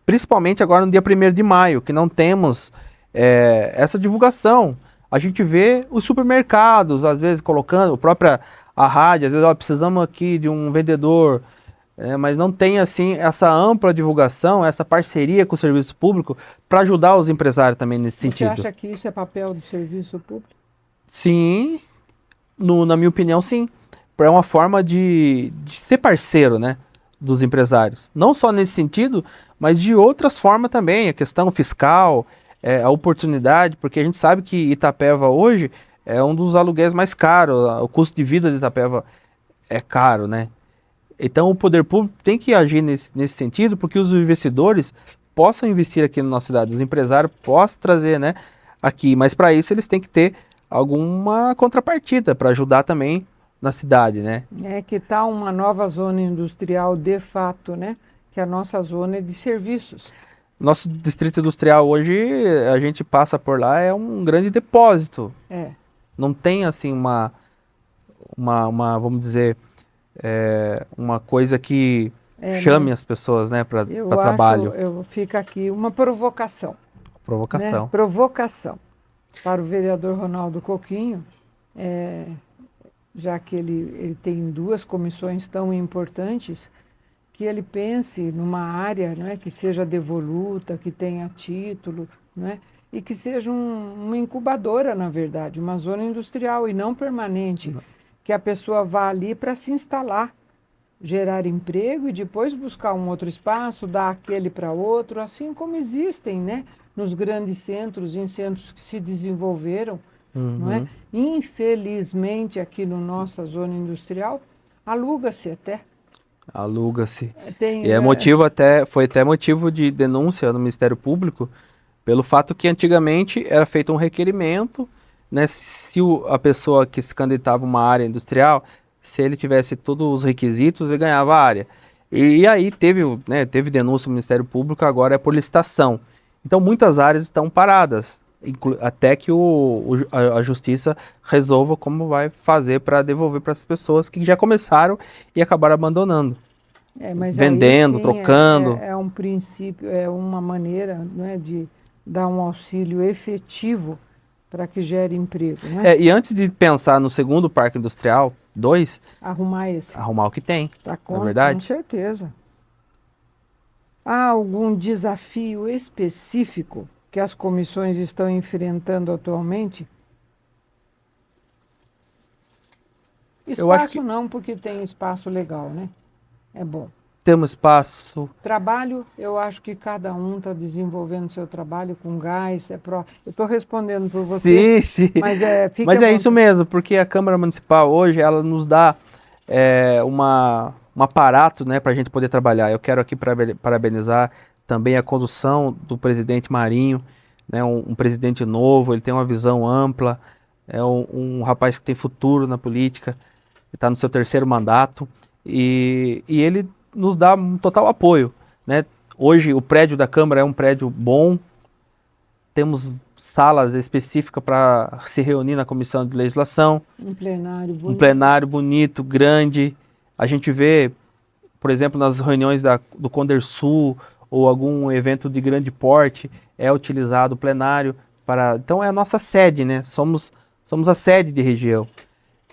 [SPEAKER 2] Principalmente agora no dia 1º de maio, que não temos essa divulgação. A gente vê os supermercados, às vezes, colocando, a rádio, às vezes, precisamos aqui de um vendedor, mas não tem, assim, essa ampla divulgação, essa parceria com o serviço público para ajudar os empresários também nesse sentido.
[SPEAKER 1] Você acha que isso é papel do serviço público?
[SPEAKER 2] Sim, na minha opinião, sim. É uma forma de ser parceiro, né, dos empresários. Não só nesse sentido, mas de outras formas também. A questão fiscal, a oportunidade, porque a gente sabe que Itapeva hoje é um dos aluguéis mais caros. O custo de vida de Itapeva é caro, né? Então o poder público tem que agir nesse sentido, porque os investidores possam investir aqui na nossa cidade, os empresários possam trazer, né, aqui. Mas para isso eles têm que ter alguma contrapartida para ajudar também na cidade, né?
[SPEAKER 1] Que está uma nova zona industrial de fato, né? Que a nossa zona é de serviços.
[SPEAKER 2] Nosso distrito industrial hoje, a gente passa por lá, é um grande depósito. Não tem assim uma vamos dizer, uma coisa que chame as pessoas, né, para trabalho.
[SPEAKER 1] Fica aqui uma provocação.
[SPEAKER 2] Provocação.
[SPEAKER 1] Né? Provocação. Para o vereador Ronaldo Coquinho, já que ele tem duas comissões tão importantes, que ele pense numa área, não é, que seja devoluta, que tenha título, não é, e que seja uma incubadora, na verdade, uma zona industrial e não permanente, que a pessoa vá ali para se instalar, gerar emprego e depois buscar um outro espaço, dar aquele para outro, assim como existem, né, nos grandes centros, em centros que se desenvolveram, não é?
[SPEAKER 2] Uhum.
[SPEAKER 1] Infelizmente, aqui no nossa zona industrial, aluga-se até.
[SPEAKER 2] Aluga-se. E
[SPEAKER 1] Tem,
[SPEAKER 2] é motivo até, foi até motivo de denúncia no Ministério Público, pelo fato que antigamente era feito um requerimento, né, se a pessoa que se candidatava a uma área industrial, se ele tivesse todos os requisitos, ele ganhava a área. E aí teve, né, teve denúncia no Ministério Público, agora é por licitação. Então muitas áreas estão paradas, até que a Justiça resolva como vai fazer para devolver para as pessoas que já começaram e acabaram abandonando,
[SPEAKER 1] mas aí
[SPEAKER 2] vendendo,
[SPEAKER 1] sim
[SPEAKER 2] trocando.
[SPEAKER 1] é um princípio, é uma maneira, né, de dar um auxílio efetivo para que gere emprego, né?
[SPEAKER 2] E antes de pensar no segundo parque industrial, 2,
[SPEAKER 1] Arrumar esse.
[SPEAKER 2] arrumar o que tem,
[SPEAKER 1] Tá
[SPEAKER 2] não é
[SPEAKER 1] com
[SPEAKER 2] verdade?
[SPEAKER 1] certeza. Há algum desafio específico que as comissões estão enfrentando atualmente?
[SPEAKER 2] Eu acho que
[SPEAKER 1] Espaço não, porque tem espaço legal, né? É bom.
[SPEAKER 2] temos espaço.
[SPEAKER 1] Trabalho, eu acho que cada um está desenvolvendo seu trabalho com gás. Eu estou respondendo por você,
[SPEAKER 2] Sim, sim.
[SPEAKER 1] mas fique
[SPEAKER 2] Mas
[SPEAKER 1] à
[SPEAKER 2] é isso
[SPEAKER 1] vontade.
[SPEAKER 2] mesmo, porque a Câmara Municipal hoje, ela nos dá um aparato, né, para a gente poder trabalhar. Eu quero aqui parabenizar também a condução do presidente Marinho, né, um presidente novo, ele tem uma visão ampla, é um rapaz que tem futuro na política, está no seu terceiro mandato, e ele nos dá um total apoio, né? Hoje o prédio da Câmara é um prédio bom, temos salas específicas para se reunir na comissão de legislação,
[SPEAKER 1] Um plenário
[SPEAKER 2] um
[SPEAKER 1] bonito.
[SPEAKER 2] plenário bonito, grande. A gente vê, por exemplo, nas reuniões do Condersul ou algum evento de grande porte, é utilizado o plenário para. Então é a nossa sede, né? Somos a sede de região.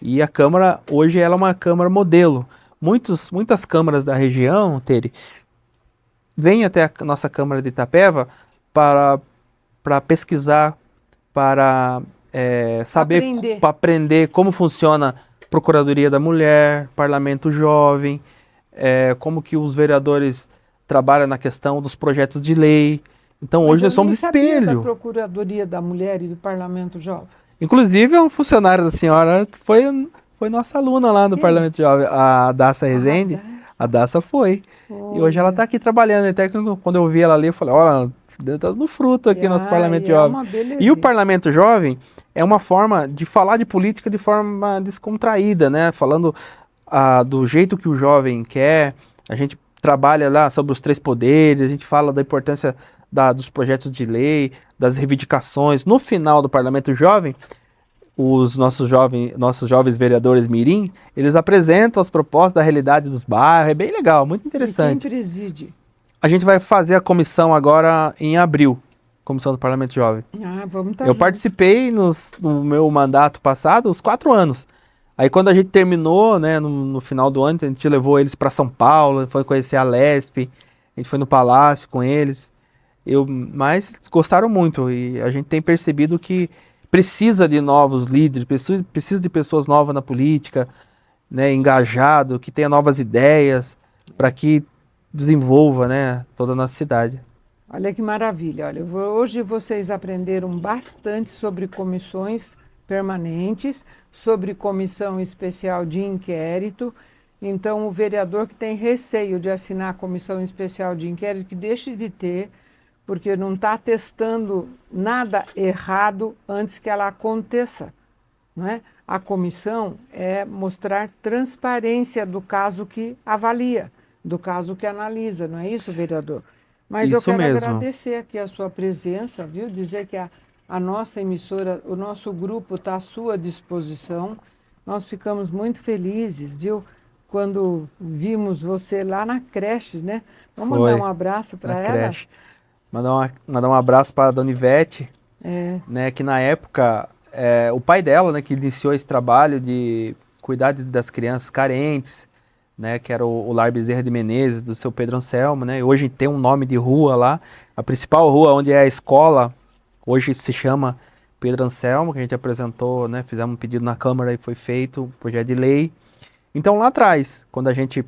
[SPEAKER 2] E a Câmara, hoje, ela é uma Câmara modelo. Muitas câmaras da região, Tere, vêm até a nossa Câmara de Itapeva para pesquisar, para saber,
[SPEAKER 1] Aprender.
[SPEAKER 2] para aprender como funciona a Procuradoria da Mulher, Parlamento Jovem, como que os vereadores trabalham na questão dos projetos de lei. Então
[SPEAKER 1] Mas
[SPEAKER 2] hoje
[SPEAKER 1] eu
[SPEAKER 2] nós somos
[SPEAKER 1] nem sabia da
[SPEAKER 2] espelho.
[SPEAKER 1] Procuradoria da Mulher e do Parlamento Jovem.
[SPEAKER 2] Inclusive, um funcionário da senhora foi nossa aluna lá no
[SPEAKER 1] Quem?
[SPEAKER 2] Parlamento Jovem, a Daça
[SPEAKER 1] Ah,
[SPEAKER 2] Rezende. A Daça foi. E hoje ela está
[SPEAKER 1] olha.
[SPEAKER 2] aqui trabalhando. Até que quando eu vi ela ali, eu falei, olha, tá no fruto aqui nosso Parlamento
[SPEAKER 1] É
[SPEAKER 2] Jovem.
[SPEAKER 1] uma
[SPEAKER 2] E o
[SPEAKER 1] belezinha.
[SPEAKER 2] Parlamento Jovem é uma forma de falar de política de forma descontraída, né? Falando do jeito que o jovem quer. A gente trabalha lá sobre os três poderes, a gente fala da importância dos projetos de lei, das reivindicações. No final do Parlamento Jovem, os nossos jovens vereadores mirim, eles apresentam as propostas da realidade dos bairros, é bem legal, muito
[SPEAKER 1] E quem
[SPEAKER 2] interessante.
[SPEAKER 1] preside?
[SPEAKER 2] A gente vai fazer a comissão agora em abril, comissão do Parlamento Jovem.
[SPEAKER 1] Ah, vamos estar
[SPEAKER 2] Eu
[SPEAKER 1] juntos.
[SPEAKER 2] participei no meu mandato passado, os 4 anos. Aí quando a gente terminou, né, no final do ano, a gente levou eles para São Paulo, foi conhecer a Lesp, a gente foi no Palácio com eles. Mas gostaram muito e a gente tem percebido que precisa de novos líderes, precisa de pessoas novas na política, né, engajado, que tenha novas ideias para que desenvolva, né, toda a nossa cidade.
[SPEAKER 1] Olha que maravilha. Olha, hoje vocês aprenderam bastante sobre comissões permanentes, sobre comissão especial de inquérito. Então, o vereador que tem receio de assinar a comissão especial de inquérito, que deixe de ter, porque não está testando nada errado antes que ela aconteça. Não é? A comissão é mostrar transparência do caso que avalia, do caso que analisa, não é isso, vereador? Mas eu
[SPEAKER 2] Isso
[SPEAKER 1] quero
[SPEAKER 2] mesmo.
[SPEAKER 1] agradecer aqui a sua presença, viu? Dizer que a nossa emissora, o nosso grupo está à sua disposição. Nós ficamos muito felizes, viu? Quando vimos você lá na creche, né? Vamos mandar um
[SPEAKER 2] Foi
[SPEAKER 1] abraço
[SPEAKER 2] na
[SPEAKER 1] para ela?
[SPEAKER 2] creche. Mandar um abraço para a Dona Ivete,
[SPEAKER 1] É,
[SPEAKER 2] né, que na época o pai dela, né, que iniciou esse trabalho de cuidar das crianças carentes, né, que era o Lar Bezerra de Menezes, do seu Pedro Anselmo, né, hoje tem um nome de rua lá, a principal rua onde é a escola, hoje se chama Pedro Anselmo, que a gente apresentou, né, fizemos um pedido na Câmara e foi feito um projeto de lei. Então lá atrás, quando a gente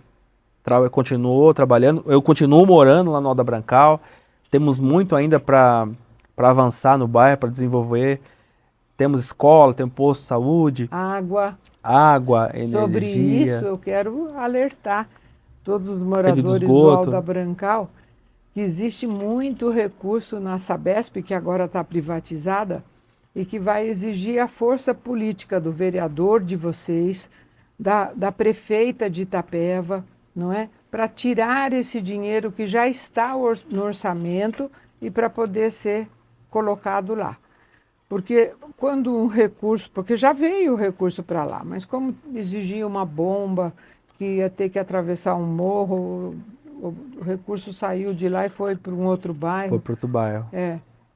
[SPEAKER 2] continuou trabalhando, eu continuo morando lá no Alda Brancal, temos muito ainda para avançar no bairro, para desenvolver, temos escola, temos posto de saúde, água,
[SPEAKER 1] Sobre
[SPEAKER 2] energia,
[SPEAKER 1] isso, eu quero alertar todos os
[SPEAKER 2] rede de
[SPEAKER 1] moradores do
[SPEAKER 2] esgoto.
[SPEAKER 1] Alda Brancal que existe muito recurso na Sabesp, que agora está privatizada, e que vai exigir a força política do vereador de vocês, da prefeita de Itapeva, não é? Para tirar esse dinheiro que já está no orçamento e para poder ser colocado lá. Porque quando um recurso, porque já veio o recurso para lá, mas como exigia uma bomba, que ia ter que atravessar um morro, o recurso saiu de lá e foi para um outro bairro.
[SPEAKER 2] Foi para outro bairro.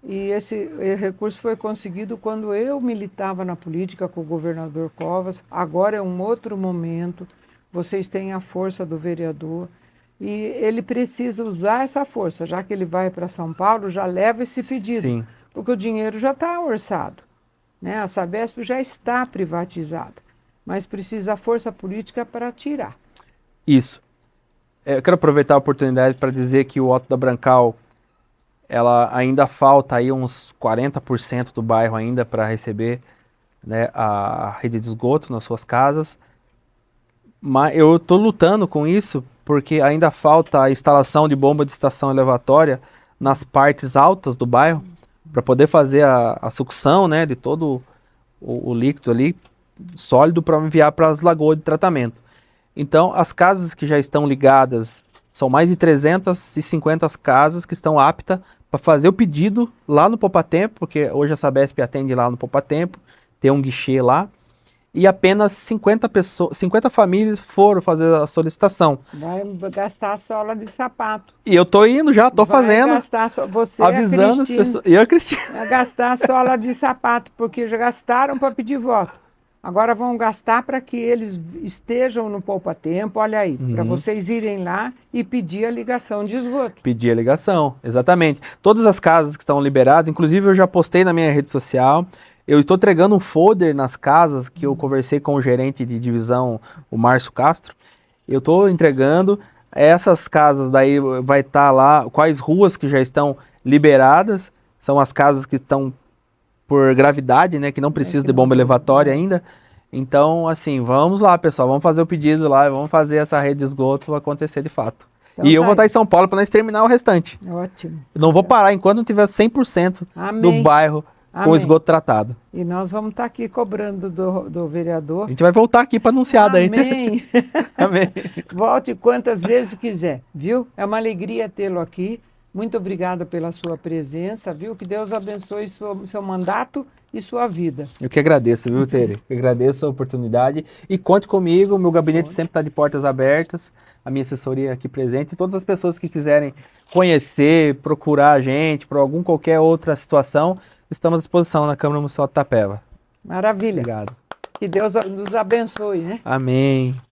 [SPEAKER 1] E esse recurso foi conseguido quando eu militava na política com o governador Covas. Agora é um outro momento, vocês têm a força do vereador. E ele precisa usar essa força, já que ele vai para São Paulo, já leva esse pedido.
[SPEAKER 2] Sim.
[SPEAKER 1] Porque o dinheiro já está orçado, né? A Sabesp já está privatizada, mas precisa a força política para tirar.
[SPEAKER 2] Isso. Eu quero aproveitar a oportunidade para dizer que o Alto da Brancal, ela ainda falta aí uns 40% do bairro ainda para receber, né, a rede de esgoto nas suas casas. Mas eu estou lutando com isso porque ainda falta a instalação de bomba de estação elevatória nas partes altas do bairro, para poder fazer a sucção, né, de todo o líquido ali, sólido, para enviar para as lagoas de tratamento. Então, as casas que já estão ligadas, são mais de 350 casas que estão aptas para fazer o pedido lá no Poupatempo, porque hoje a Sabesp atende lá no Poupatempo, tem um guichê lá, e apenas 50 famílias foram fazer a solicitação.
[SPEAKER 1] Vai gastar a sola de sapato.
[SPEAKER 2] E eu tô indo já, tô fazendo.
[SPEAKER 1] Gastar você
[SPEAKER 2] avisando as pessoas. E eu, a Cristina.
[SPEAKER 1] Vai gastar a sola de sapato, porque já gastaram para pedir voto. Agora vão gastar para que eles estejam no Poupatempo, olha aí, para vocês irem lá e pedir a ligação de esgoto.
[SPEAKER 2] Pedir a ligação, exatamente. Todas as casas que estão liberadas, inclusive eu já postei na minha rede social, eu estou entregando um folder nas casas que eu conversei com o gerente de divisão, o Márcio Castro. Eu estou entregando, essas casas daí vai estar lá, quais ruas que já estão liberadas, são as casas que estão por gravidade, né, que não precisam de bomba elevatória ainda. Então, assim, vamos lá, pessoal, vamos fazer o pedido lá, vamos fazer essa rede de esgoto acontecer de fato. Então, e eu vou estar em São Paulo para nós terminar o restante.
[SPEAKER 1] Ótimo.
[SPEAKER 2] Eu não vou parar enquanto não tiver 100% do bairro com o esgoto tratado.
[SPEAKER 1] E nós vamos estar aqui cobrando do vereador.
[SPEAKER 2] A gente vai voltar aqui para anunciar daí.
[SPEAKER 1] Amém.
[SPEAKER 2] Amém.
[SPEAKER 1] Volte quantas vezes quiser, viu? É uma alegria tê-lo aqui. Muito obrigada pela sua presença, viu? Que Deus abençoe seu mandato e sua vida.
[SPEAKER 2] Eu que agradeço, viu, Tere? Eu agradeço a oportunidade. E conte comigo, meu gabinete sempre está de portas abertas, a minha assessoria aqui presente. E todas as pessoas que quiserem conhecer, procurar a gente, por qualquer outra situação, estamos à disposição na Câmara Municipal de Itapeva.
[SPEAKER 1] Maravilha.
[SPEAKER 2] Obrigado.
[SPEAKER 1] Que Deus nos abençoe, né?
[SPEAKER 2] Amém.